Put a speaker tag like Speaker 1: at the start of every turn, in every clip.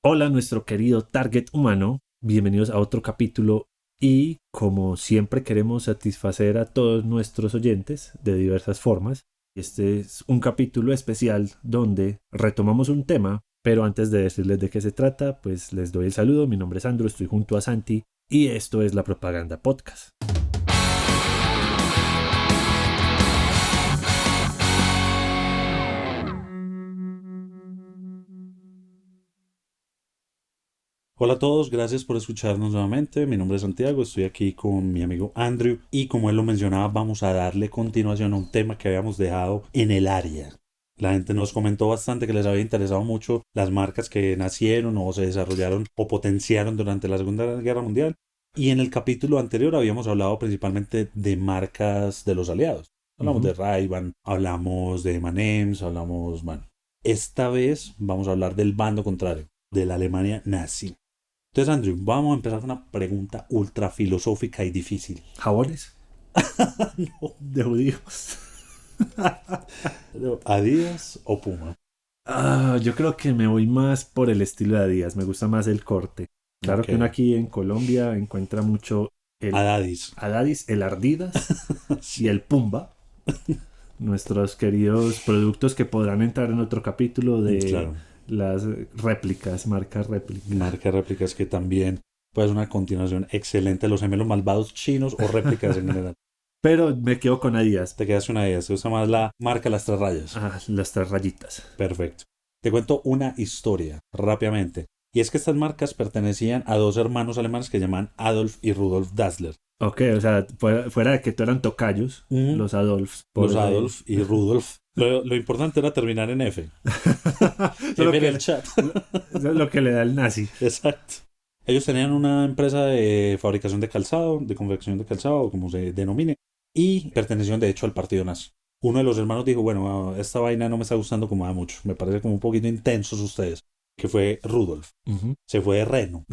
Speaker 1: Hola, nuestro querido target humano. Bienvenidos a otro capítulo y como siempre queremos satisfacer a todos nuestros oyentes de diversas formas. Este es un capítulo especial donde retomamos un tema, pero antes de decirles de qué se trata, pues les doy el saludo. Mi nombre es Andrew, estoy junto a Santi y esto es La Propaganda Podcast.
Speaker 2: Hola a todos, gracias por escucharnos nuevamente. Mi nombre es Santiago, estoy aquí con mi amigo Andrew y como él lo mencionaba, vamos a darle continuación a un tema que habíamos dejado en el área. La gente nos comentó bastante que les había interesado mucho las marcas que nacieron o se desarrollaron o potenciaron durante la Segunda Guerra Mundial. Y en el capítulo anterior habíamos hablado principalmente de marcas de los aliados. Hablamos de Ray-Ban, hablamos de M&M's, bueno. Esta vez vamos a hablar del bando contrario, de la Alemania nazi. Entonces, Andrew, vamos a empezar con una pregunta ultra filosófica y difícil.
Speaker 1: ¿Jabones?
Speaker 2: No.
Speaker 1: De judíos.
Speaker 2: ¿Adidas o Puma?
Speaker 1: Yo creo que me voy más por el estilo de Adidas, me gusta más el corte. Claro
Speaker 2: Ok.
Speaker 1: que uno aquí en Colombia encuentra mucho el
Speaker 2: Adadis.
Speaker 1: Adadis, el Ardidas y
Speaker 2: Sí.
Speaker 1: el Pumba, nuestros queridos productos que podrán entrar en otro capítulo de
Speaker 2: Claro.
Speaker 1: las réplicas, marcas réplica.
Speaker 2: Marca réplicas que también puede ser una continuación excelente de los gemelos malvados chinos o réplicas en general.
Speaker 1: Pero me quedo con Adidas.
Speaker 2: Te quedas una de ellas. Se usa más la marca Las Tres Rayas.
Speaker 1: Las tres rayitas.
Speaker 2: Perfecto. Te cuento una historia rápidamente. Y es que estas marcas pertenecían a dos hermanos alemanes que se llaman Adolf y Rudolf Dassler.
Speaker 1: Ok, o sea, fuera de que tú eran tocayos,
Speaker 2: Mm,
Speaker 1: los Adolfs,
Speaker 2: Los
Speaker 1: por ahí.
Speaker 2: Adolf y Rudolf. Lo importante era terminar en F.
Speaker 1: Eso es
Speaker 2: F en el chat.
Speaker 1: eso es lo que le da el nazi.
Speaker 2: Exacto. Ellos tenían una empresa de fabricación de calzado, de confección de calzado, como se denomine, y pertenecían de hecho al partido nazi. Uno de los hermanos dijo, bueno, esta vaina no me está gustando como da mucho, me parece como un poquito intensos ustedes, que fue Rudolf.
Speaker 1: Uh-huh.
Speaker 2: Se fue de reno.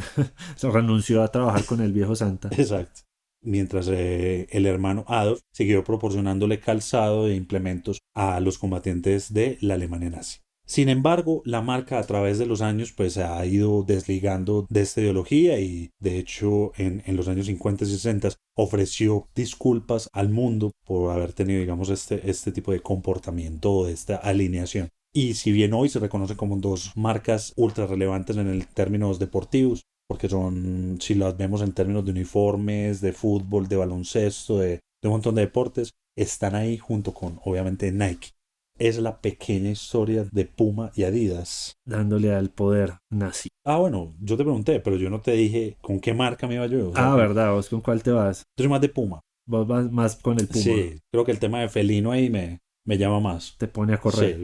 Speaker 1: Se renunció a trabajar con el viejo Santa.
Speaker 2: Exacto. Mientras el hermano Adolf siguió proporcionándole calzado e implementos a los combatientes de la Alemania nazi. Sin embargo, la marca a través de los años pues se ha ido desligando de esta ideología y de hecho en los años 50 y 60 ofreció disculpas al mundo por haber tenido digamos este tipo de comportamiento o de esta alineación. Y si bien hoy se reconoce como dos marcas ultra relevantes en el términos deportivos, porque son, si las vemos en términos de uniformes, de fútbol, de baloncesto, de un montón de deportes, están ahí junto con, obviamente, Nike. Es la pequeña historia de Puma y Adidas.
Speaker 1: Dándole al poder nazi.
Speaker 2: Bueno, yo te pregunté, pero yo no te dije con qué marca me iba yo. O sea,
Speaker 1: ¿Verdad? ¿Vos con cuál te vas?
Speaker 2: yo soy más de Puma.
Speaker 1: Vos vas más con el Puma.
Speaker 2: Sí, creo que el tema de felino ahí me llama más.
Speaker 1: Te pone a
Speaker 2: Sí,
Speaker 1: correr.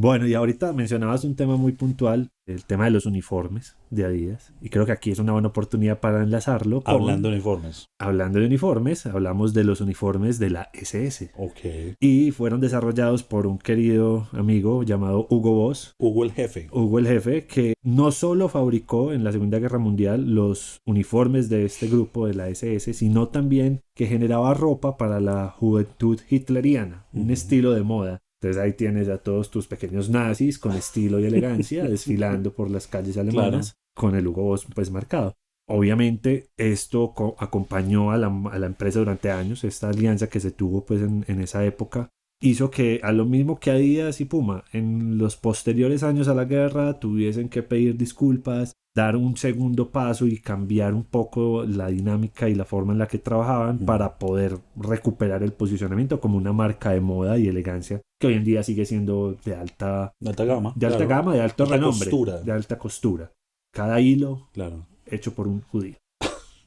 Speaker 1: Bueno, y ahorita mencionabas un tema muy puntual, el tema de los uniformes de Adidas. Y creo que aquí es una buena oportunidad para enlazarlo con...
Speaker 2: Hablando de uniformes.
Speaker 1: Hablando de uniformes, hablamos de los uniformes de la SS.
Speaker 2: Ok.
Speaker 1: Y fueron desarrollados por un querido amigo llamado Hugo Boss.
Speaker 2: Hugo el jefe.
Speaker 1: Hugo el jefe, que no solo fabricó en la Segunda Guerra Mundial los uniformes de este grupo de la SS, sino también que generaba ropa para la juventud hitleriana, un estilo de moda. Entonces ahí tienes a todos tus pequeños nazis con estilo y elegancia desfilando por las calles alemanas con el Hugo Boss pues marcado. Obviamente esto acompañó a la empresa durante años, esta alianza que se tuvo pues en esa época hizo que a lo mismo que Adidas y Puma en los posteriores años a la guerra tuviesen que pedir disculpas, dar un segundo paso y cambiar un poco la dinámica y la forma en la que trabajaban para poder recuperar el posicionamiento como una marca de moda y elegancia que hoy en día sigue siendo de alta
Speaker 2: gama.
Speaker 1: De alta gama, de alto renombre,
Speaker 2: Costura.
Speaker 1: de alta costura. Cada hilo
Speaker 2: Claro.
Speaker 1: hecho por un judío.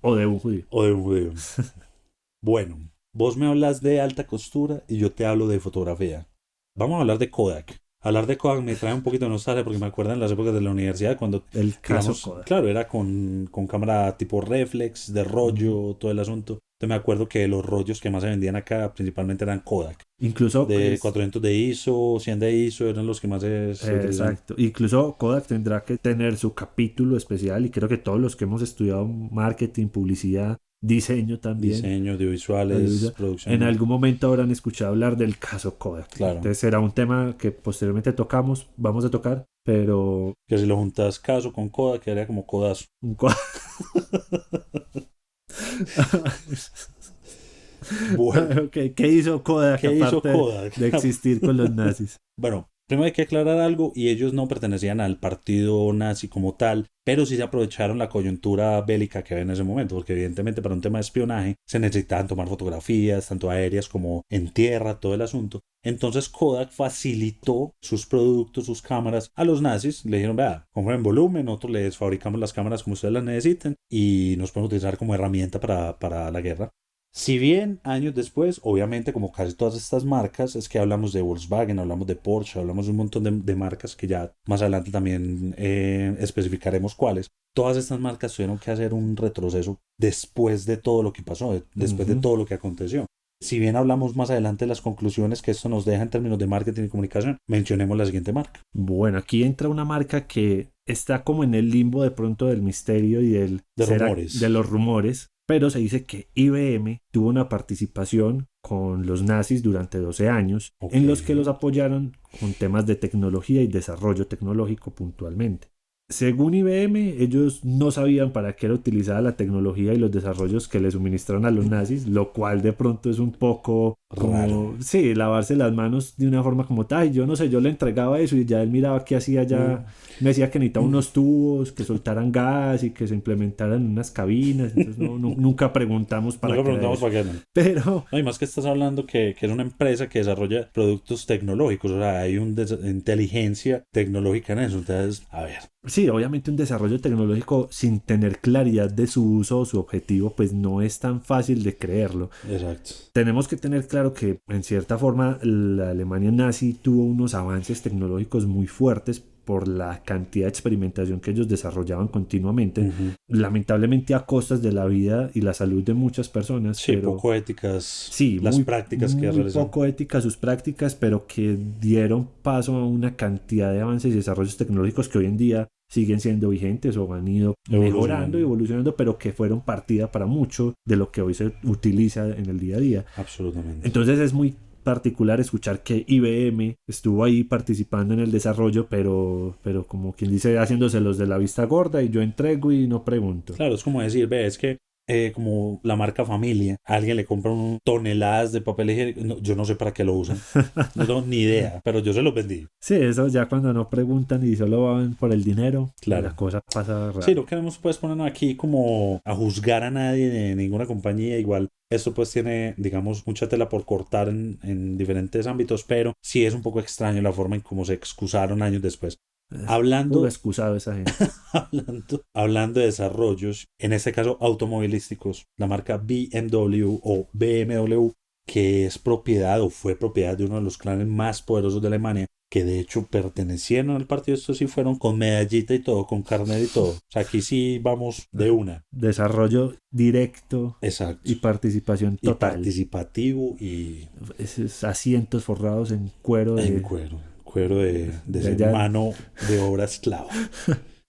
Speaker 1: O de un judío.
Speaker 2: O de un judío. Bueno, vos me hablas de alta costura y yo te hablo de fotografía. Vamos a hablar de Kodak. Hablar de Kodak me trae un poquito de nostalgia porque me acuerdan las épocas de la universidad cuando,
Speaker 1: el caso
Speaker 2: digamos,
Speaker 1: Kodak.
Speaker 2: Claro, era con cámara tipo reflex, de rollo, todo el asunto. Entonces me acuerdo que los rollos que más se vendían acá principalmente eran Kodak.
Speaker 1: Incluso
Speaker 2: de 400 de ISO, 100 de ISO eran los que más se utilizaban.
Speaker 1: Exacto. Incluso Kodak tendrá que tener su capítulo especial y creo que todos los que hemos estudiado marketing, publicidad, diseño también.
Speaker 2: Diseño, audiovisuales, producción.
Speaker 1: En algún momento habrán escuchado hablar del caso Kodak.
Speaker 2: Claro.
Speaker 1: Entonces será un tema que posteriormente vamos a tocar. pero...
Speaker 2: Que si lo juntas caso con coda, quedaría como codazo. Bueno,
Speaker 1: ¿Qué hizo Kodak
Speaker 2: ¿qué hizo
Speaker 1: aparte
Speaker 2: Kodak?
Speaker 1: de existir con los nazis?
Speaker 2: Bueno, primero hay que aclarar algo, y ellos no pertenecían al partido nazi como tal, pero sí se aprovecharon la coyuntura bélica que había en ese momento, porque evidentemente para un tema de espionaje se necesitaban tomar fotografías, tanto aéreas como en tierra, todo el asunto. Entonces Kodak facilitó sus productos, sus cámaras a los nazis. Le dijeron, vea, compren volumen, nosotros les fabricamos las cámaras como ustedes las necesiten y nos podemos utilizar como herramienta para la guerra. Si bien años después, obviamente como casi todas estas marcas, es que hablamos de Volkswagen, hablamos de Porsche, hablamos de un montón de marcas que ya más adelante también especificaremos cuáles. Todas estas marcas tuvieron que hacer un retroceso después de todo lo que pasó, después de todo lo que aconteció. Si bien hablamos más adelante de las conclusiones que esto nos deja en términos de marketing y comunicación, mencionemos la siguiente marca.
Speaker 1: Bueno, aquí entra una marca que está como en el limbo de pronto del misterio y de los rumores, pero se dice que IBM tuvo una participación con los nazis durante 12 años, en los que los apoyaron con temas de tecnología y desarrollo tecnológico puntualmente. Según IBM, ellos no sabían para qué era utilizada la tecnología y los desarrollos que le suministraron a los nazis, lo cual de pronto es un poco como,
Speaker 2: raro.
Speaker 1: Sí, lavarse las manos de una forma como tal. Yo no sé, yo le entregaba eso y ya él miraba qué hacía ya. Me decía que necesitaba unos tubos, que soltaran gas y que se implementaran en unas cabinas. Entonces nunca preguntamos para qué. Pero...
Speaker 2: No, y más que estás hablando que es una empresa que desarrolla productos tecnológicos, o sea, hay una inteligencia tecnológica en eso. Entonces, a ver.
Speaker 1: Sí, obviamente un desarrollo tecnológico sin tener claridad de su uso o su objetivo, pues no es tan fácil de creerlo.
Speaker 2: Exacto.
Speaker 1: Tenemos que tener claro que, en cierta forma, la Alemania nazi tuvo unos avances tecnológicos muy fuertes por la cantidad de experimentación que ellos desarrollaban continuamente, lamentablemente a costas de la vida y la salud de muchas personas.
Speaker 2: Sí,
Speaker 1: pero,
Speaker 2: poco éticas
Speaker 1: sí,
Speaker 2: las prácticas que realizaron.
Speaker 1: Poco éticas sus prácticas, pero que dieron paso a una cantidad de avances y desarrollos tecnológicos que hoy en día siguen siendo vigentes o han ido mejorando y evolucionando, pero que fueron partida para mucho de lo que hoy se utiliza en el día a día.
Speaker 2: Absolutamente.
Speaker 1: Entonces es muy particular escuchar que IBM estuvo ahí participando en el desarrollo, pero como quien dice, haciéndose los de la vista gorda y yo entrego y no pregunto.
Speaker 2: Claro, es como decir, es que como la marca Familia, a alguien le compra toneladas de papel higiénico, yo no sé para qué lo usan, no tengo ni idea, pero yo se los vendí.
Speaker 1: Sí, eso ya cuando no preguntan y solo van por el dinero,
Speaker 2: claro,
Speaker 1: la cosa pasa rara.
Speaker 2: Sí, no queremos pues ponernos aquí como a juzgar a nadie de ninguna compañía, igual esto pues tiene, digamos, mucha tela por cortar en diferentes ámbitos, pero sí es un poco extraño la forma en cómo se excusaron años después. Hablando,
Speaker 1: excusado esa gente.
Speaker 2: hablando de desarrollos, en este caso automovilísticos, la marca BMW o BMW, que es propiedad o fue propiedad de uno de los clanes más poderosos de Alemania, que de hecho pertenecieron al partido, estos sí fueron con medallita y todo, con carnet y todo. O sea, aquí sí vamos de una.
Speaker 1: Desarrollo directo.
Speaker 2: Exacto.
Speaker 1: Y participación total.
Speaker 2: Y participativo y...
Speaker 1: Esos asientos forrados en cuero.
Speaker 2: Cuero de mano de obra esclava.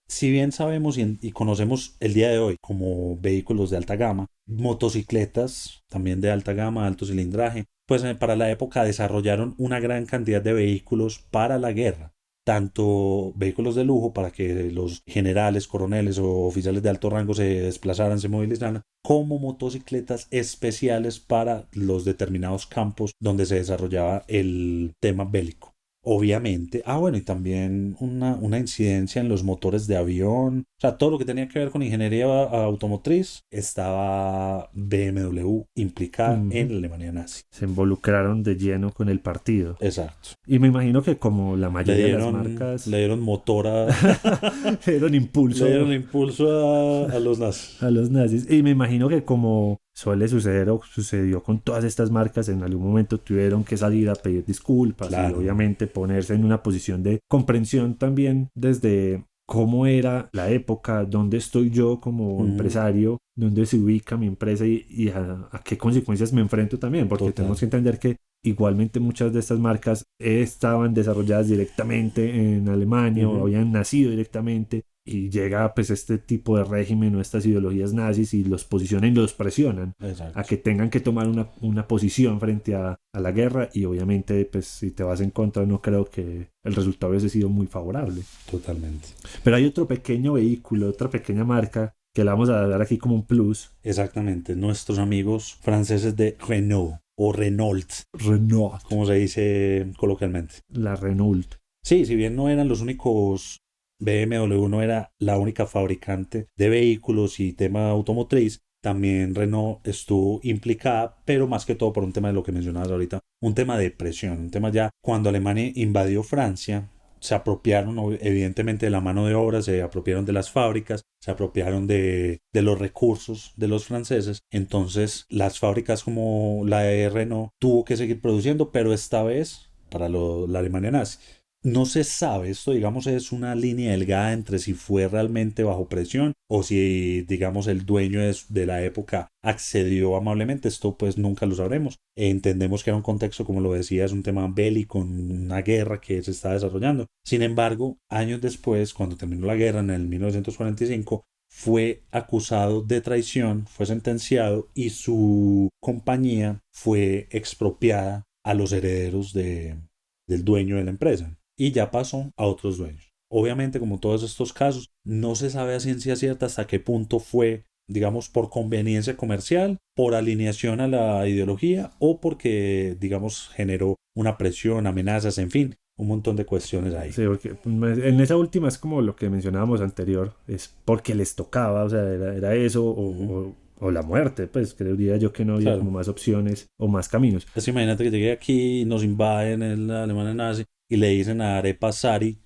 Speaker 2: Si bien sabemos y conocemos el día de hoy como vehículos de alta gama, motocicletas también de alta gama, alto cilindraje, pues para la época desarrollaron una gran cantidad de vehículos para la guerra. Tanto vehículos de lujo para que los generales, coroneles o oficiales de alto rango se desplazaran, se movilizaran, como motocicletas especiales para los determinados campos donde se desarrollaba el tema bélico. Obviamente, y también una incidencia en los motores de avión, o sea, todo lo que tenía que ver con ingeniería automotriz, estaba BMW implicada en la Alemania nazi.
Speaker 1: Se involucraron de lleno con el partido.
Speaker 2: Exacto.
Speaker 1: Y me imagino que como la mayoría de las marcas...
Speaker 2: Le dieron motor
Speaker 1: le dieron impulso.
Speaker 2: Le dieron impulso a los nazis.
Speaker 1: A los nazis. Y me imagino que como suele suceder o sucedió con todas estas marcas, en algún momento tuvieron que salir a pedir disculpas y obviamente ponerse en una posición de comprensión también desde cómo era la época, dónde estoy yo como empresario, dónde se ubica mi empresa y a qué consecuencias me enfrento también, porque tenemos que entender que igualmente muchas de estas marcas estaban desarrolladas directamente en Alemania o habían nacido directamente y llega pues este tipo de régimen o estas ideologías nazis y los posicionan y los presionan
Speaker 2: Exacto.
Speaker 1: a que tengan que tomar una posición frente a la guerra, y obviamente pues si te vas en contra no creo que el resultado hubiese sido muy favorable.
Speaker 2: Totalmente.
Speaker 1: Pero hay otro pequeño vehículo, otra pequeña marca que le vamos a dar aquí como un plus.
Speaker 2: Exactamente. Nuestros amigos franceses de Renault o Renault,
Speaker 1: Renault.
Speaker 2: como se dice coloquialmente.
Speaker 1: La Renault.
Speaker 2: Sí, si bien no eran los únicos, BMW no era la única fabricante de vehículos y tema automotriz, también Renault estuvo implicada, pero más que todo por un tema de lo que mencionabas ahorita, un tema de presión, un tema ya cuando Alemania invadió Francia, se apropiaron evidentemente de la mano de obra, se apropiaron de las fábricas, se apropiaron de los recursos de los franceses, entonces las fábricas como la de Renault tuvo que seguir produciendo, pero esta vez para la Alemania nazi. No se sabe, esto digamos es una línea delgada entre si fue realmente bajo presión o si digamos el dueño de la época accedió amablemente, esto pues nunca lo sabremos. Entendemos que era un contexto, como lo decía, es un tema bélico, una guerra que se está desarrollando. Sin embargo, años después, cuando terminó la guerra en el 1945, fue acusado de traición, fue sentenciado y su compañía fue expropiada a los herederos del dueño de la empresa. Y ya pasó a otros dueños. Obviamente, como todos estos casos, no se sabe a ciencia cierta hasta qué punto fue, digamos, por conveniencia comercial, por alineación a la ideología o porque, digamos, generó una presión, amenazas, en fin, un montón de cuestiones ahí.
Speaker 1: Sí, porque en esa última es como lo que mencionábamos anterior, es porque les tocaba, o sea, era eso o la muerte, pues creería yo que no había
Speaker 2: Claro.
Speaker 1: como más opciones o más caminos.
Speaker 2: Pues imagínate que llegue aquí y nos invaden en la Alemania nazi y le dicen a Arepa Sari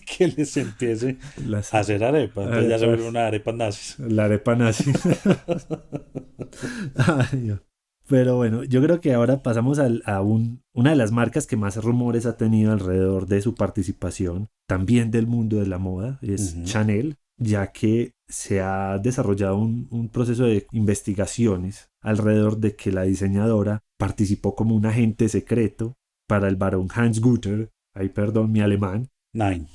Speaker 2: que les empiece a hacer arepa. Entonces ya se vuelve una arepa nazis.
Speaker 1: La arepa nazi. Ay, Dios. Pero bueno, yo creo que ahora pasamos una de las marcas que más rumores ha tenido alrededor de su participación, también del mundo de la moda, es Chanel, ya que se ha desarrollado un proceso de investigaciones alrededor de que la diseñadora participó como un agente secreto para el barón Hans Gutter, ay perdón mi alemán, Nine.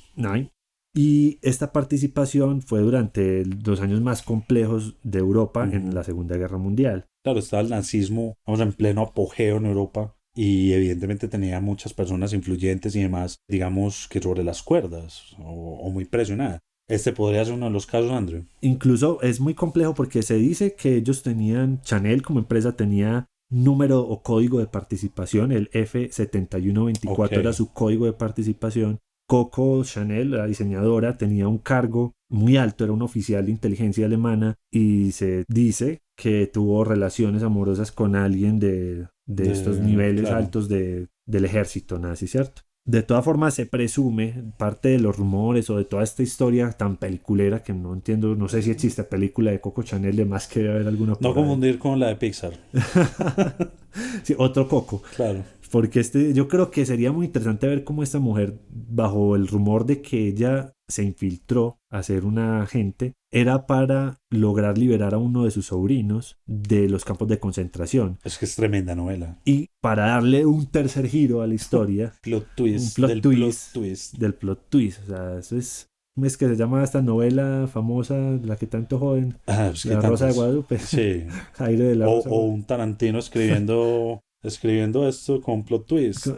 Speaker 1: Y esta participación fue durante los años más complejos de Europa en la Segunda Guerra Mundial.
Speaker 2: Claro, estaba el nazismo, vamos, en pleno apogeo en Europa y evidentemente tenía muchas personas influyentes y demás, digamos que sobre las cuerdas o muy presionadas. Este podría ser uno de los casos, Andrew.
Speaker 1: Incluso es muy complejo porque se dice que ellos tenían, Chanel como empresa tenía número o código de participación, el F7124 era su código de participación. Coco Chanel, la diseñadora, tenía un cargo muy alto, era un oficial de inteligencia alemana y se dice que tuvo relaciones amorosas con alguien de estos niveles altos del ejército nazi, ¿cierto? De todas formas se presume, parte de los rumores o de toda esta historia tan peliculera que no entiendo, no sé si existe película de Coco Chanel, de más que debe haber alguna por
Speaker 2: No
Speaker 1: ahí.
Speaker 2: confundir con la de Pixar.
Speaker 1: Sí, otro Coco.
Speaker 2: Claro.
Speaker 1: Porque yo creo que sería muy interesante ver cómo esta mujer, bajo el rumor de que ella se infiltró a ser una agente, era para lograr liberar a uno de sus sobrinos de los campos de concentración.
Speaker 2: Es que es tremenda novela.
Speaker 1: Y para darle un tercer giro a la historia,
Speaker 2: plot twist,
Speaker 1: un plot twist del plot twist. O sea, eso es que se llama esta novela famosa, la que tanto joden,
Speaker 2: pues
Speaker 1: La Rosa de Guadalupe.
Speaker 2: Sí.
Speaker 1: Aire de la Rosa.
Speaker 2: O un Tarantino escribiendo esto con plot twist.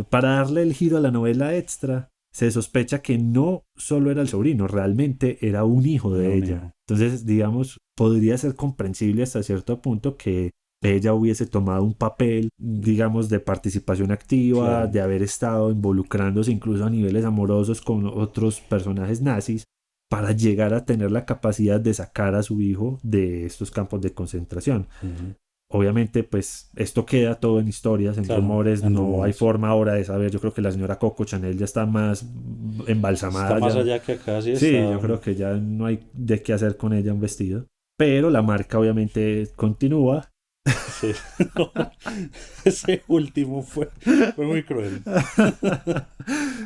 Speaker 1: Para darle el giro a la novela extra, se sospecha que no solo era el sobrino, realmente era un hijo de ella. Entonces, digamos, podría ser comprensible hasta cierto punto que ella hubiese tomado un papel, digamos, de participación activa, de haber estado involucrándose incluso a niveles amorosos con otros personajes nazis, para llegar a tener la capacidad de sacar a su hijo de estos campos de concentración. Obviamente, pues, esto queda todo en historias, en rumores, no hay forma ahora de saber. Yo creo que la señora Coco Chanel ya está más embalsamada.
Speaker 2: Está más allá que acá, sí.
Speaker 1: Sí, yo creo que ya no hay de qué hacer con ella un vestido. Pero la marca obviamente continúa.
Speaker 2: Sí. Ese último fue muy cruel.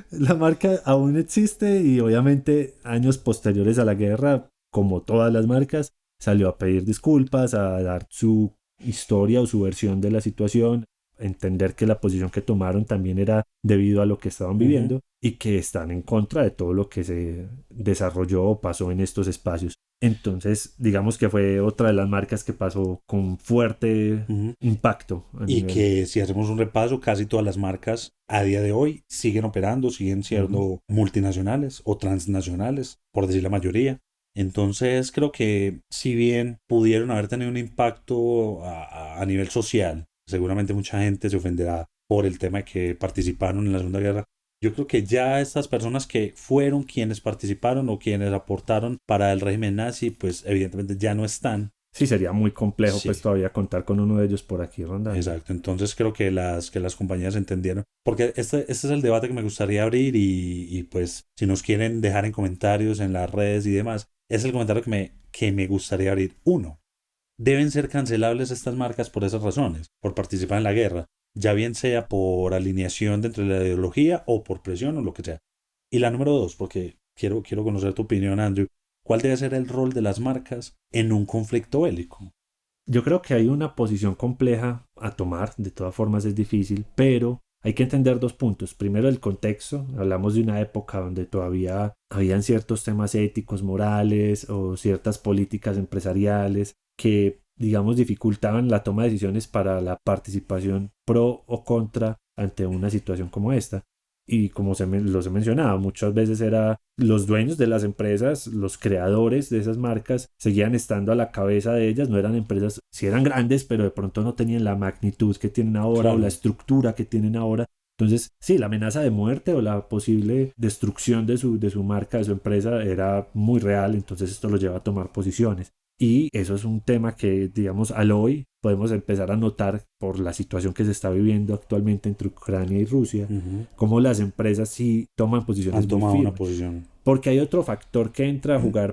Speaker 1: La marca aún existe y obviamente años posteriores a la guerra, como todas las marcas, salió a pedir disculpas, a dar su historia o su versión de la situación. entender que la posición que tomaron también era debido a lo que estaban viviendo y que están en contra de todo lo que se desarrolló o pasó en estos espacios. Entonces, digamos que fue otra de las marcas que pasó con fuerte impacto a
Speaker 2: Y
Speaker 1: nivel.
Speaker 2: que si hacemos un repaso, casi todas las marcas a día de hoy siguen operando, siguen siendo multinacionales o transnacionales, por decir la mayoría. Entonces creo que si bien pudieron haber tenido un impacto a nivel social, seguramente mucha gente se ofenderá por el tema de que participaron en la Segunda Guerra. Yo creo que ya estas personas que fueron quienes participaron o quienes aportaron para el régimen nazi, pues evidentemente ya no están.
Speaker 1: Sí, sería muy complejo
Speaker 2: Sí.
Speaker 1: pues todavía contar con uno de ellos por aquí rondando.
Speaker 2: Exacto, entonces creo que las compañías entendieron, porque este es el debate que me gustaría abrir y pues si nos quieren dejar en comentarios en las redes y demás, es el comentario que me gustaría abrir. Uno, deben ser cancelables estas marcas por esas razones, por participar en la guerra, ya bien sea por alineación dentro de la ideología o por presión o lo que sea. Y la número dos, porque quiero conocer tu opinión, Andrew, ¿cuál debe ser el rol de las marcas en un conflicto bélico?
Speaker 1: Yo creo que hay una posición compleja a tomar, de todas formas es difícil, pero hay que entender dos puntos. Primero, el contexto. Hablamos de una época donde todavía habían ciertos temas éticos, morales o ciertas políticas empresariales que, digamos, dificultaban la toma de decisiones para la participación pro o contra ante una situación como esta. Y como los he mencionado, muchas veces era los dueños de las empresas, los creadores de esas marcas, seguían estando a la cabeza de ellas, no eran empresas, sí eran grandes, pero de pronto no tenían la magnitud que tienen ahora o la estructura que tienen ahora. Entonces, sí, la amenaza de muerte o la posible destrucción de su marca, de su empresa, era muy real, entonces esto lo lleva a tomar posiciones. Y eso es un tema que, digamos, al hoy podemos empezar a notar por la situación que se está viviendo actualmente entre Ucrania y Rusia, cómo las empresas sí toman posiciones
Speaker 2: Han tomado
Speaker 1: muy
Speaker 2: una
Speaker 1: firmes.
Speaker 2: posición.
Speaker 1: Porque hay otro factor que entra a jugar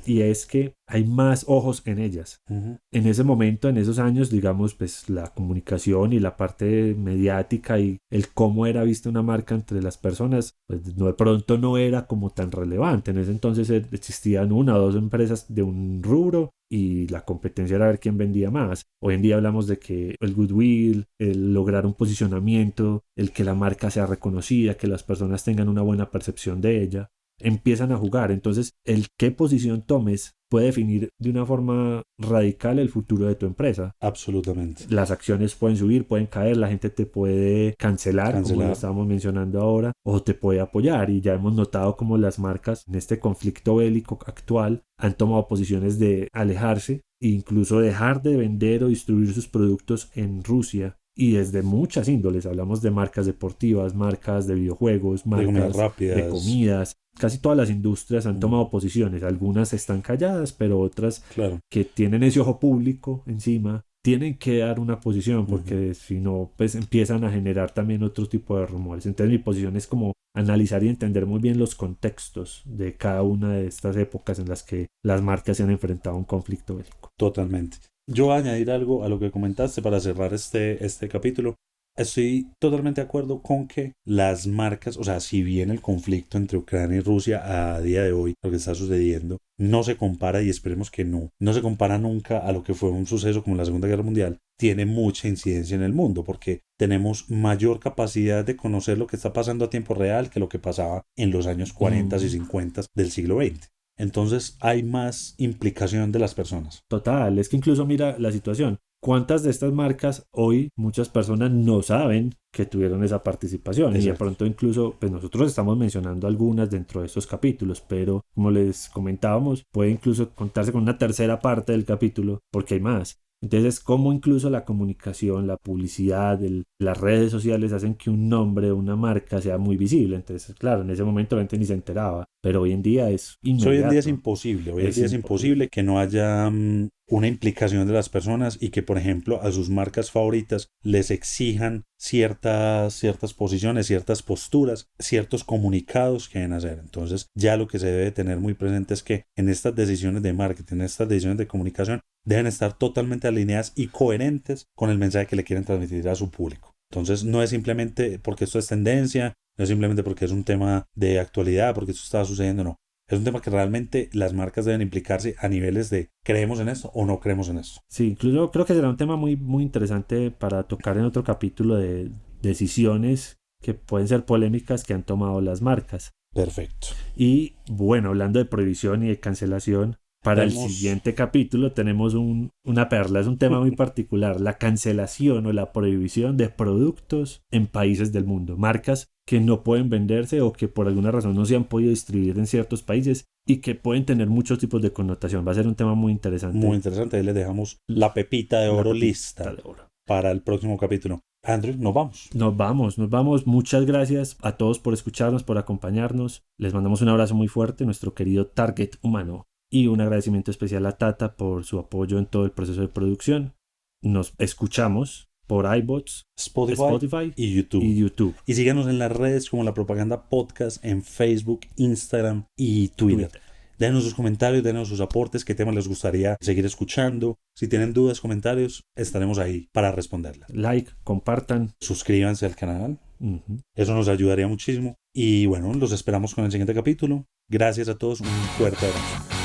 Speaker 1: y es que hay más ojos en ellas. En ese momento, en esos años, digamos, pues la comunicación y la parte mediática y el cómo era vista una marca entre las personas, pues no, de pronto no era como tan relevante. En ese entonces existían una o dos empresas de un rubro y la competencia era ver quién vendía más. Hoy en día hablamos de que el goodwill, el lograr un posicionamiento, el que la marca sea reconocida, que las personas tengan una buena percepción de ella, empiezan a jugar. Entonces, el qué posición tomes puede definir de una forma radical el futuro de tu empresa.
Speaker 2: Absolutamente.
Speaker 1: Las acciones pueden subir, pueden caer, la gente te puede cancelar, como lo estábamos mencionando ahora, o te puede apoyar. Y ya hemos notado como las marcas en este conflicto bélico actual han tomado posiciones de alejarse e incluso dejar de vender o distribuir sus productos en Rusia. Y desde muchas índoles, hablamos de marcas deportivas, marcas de videojuegos, marcas de comidas. Casi todas las industrias han tomado posiciones, algunas están calladas, pero otras que tienen ese ojo público encima, tienen que dar una posición, porque si no, pues empiezan a generar también otro tipo de rumores. Entonces mi posición es como analizar y entender muy bien los contextos de cada una de estas épocas en las que las marcas se han enfrentado a un conflicto bélico.
Speaker 2: Totalmente. Yo voy a añadir algo a lo que comentaste para cerrar este capítulo. Estoy totalmente de acuerdo con que las marcas, o sea, si bien el conflicto entre Ucrania y Rusia a día de hoy, lo que está sucediendo, no se compara, y esperemos que no se compara nunca a lo que fue un suceso como la Segunda Guerra Mundial, tiene mucha incidencia en el mundo porque tenemos mayor capacidad de conocer lo que está pasando a tiempo real que lo que pasaba en los años 40 y 50 del siglo XX. Entonces hay más implicación de las personas.
Speaker 1: Total, es que incluso mira la situación. ¿Cuántas de estas marcas hoy muchas personas no saben que tuvieron esa participación? Exacto. Y de pronto incluso, pues nosotros estamos mencionando algunas dentro de estos capítulos, pero como les comentábamos, puede incluso contarse con una tercera parte del capítulo porque hay más. Entonces, cómo incluso la comunicación, la publicidad, las redes sociales hacen que un nombre, una marca sea muy visible. Entonces, claro, en ese momento la gente ni se enteraba, pero hoy en día es inmediato.
Speaker 2: Hoy en día es imposible, hoy en día es imposible que no haya una implicación de las personas y que, por ejemplo, a sus marcas favoritas les exijan ciertas posiciones, ciertas posturas, ciertos comunicados que deben hacer. Entonces, ya lo que se debe tener muy presente es que en estas decisiones de marketing, en estas decisiones de comunicación, deben estar totalmente alineadas y coherentes con el mensaje que le quieren transmitir a su público. Entonces, no es simplemente porque esto es tendencia, no es simplemente porque es un tema de actualidad, porque esto está sucediendo, no. Es un tema que realmente las marcas deben implicarse a niveles de ¿creemos en esto o no creemos en esto?
Speaker 1: Sí, incluso creo que será un tema muy, muy interesante para tocar en otro capítulo de decisiones que pueden ser polémicas que han tomado las marcas.
Speaker 2: Perfecto.
Speaker 1: Y bueno, hablando de prohibición y de cancelación, para el
Speaker 2: Tenemos-
Speaker 1: siguiente capítulo tenemos una perla, es un tema muy particular, la cancelación o la prohibición de productos en países del mundo, marcas que no pueden venderse o que por alguna razón no se han podido distribuir en ciertos países y que pueden tener muchos tipos de connotación. Va a ser un tema muy interesante.
Speaker 2: Muy interesante. Ahí les dejamos la pepita de
Speaker 1: La
Speaker 2: oro
Speaker 1: pepita
Speaker 2: lista
Speaker 1: de oro.
Speaker 2: para el próximo capítulo. Andrew, nos vamos.
Speaker 1: Nos vamos. Muchas gracias a todos por escucharnos, por acompañarnos. Les mandamos un abrazo muy fuerte, nuestro querido Target humano. Y un agradecimiento especial a Tata por su apoyo en todo el proceso de producción. Nos escuchamos por iBots,
Speaker 2: Spotify y YouTube.
Speaker 1: y YouTube.
Speaker 2: Y síganos en las redes como La Propaganda Podcast en Facebook, Instagram y Twitter. Denos sus comentarios, denos sus aportes, qué temas les gustaría seguir escuchando. Si tienen dudas, comentarios, estaremos ahí para responderlas.
Speaker 1: Like, compartan.
Speaker 2: Suscríbanse al canal.
Speaker 1: Uh-huh.
Speaker 2: Eso nos ayudaría muchísimo. Y bueno, los esperamos con el siguiente capítulo. Gracias a todos. Un fuerte abrazo.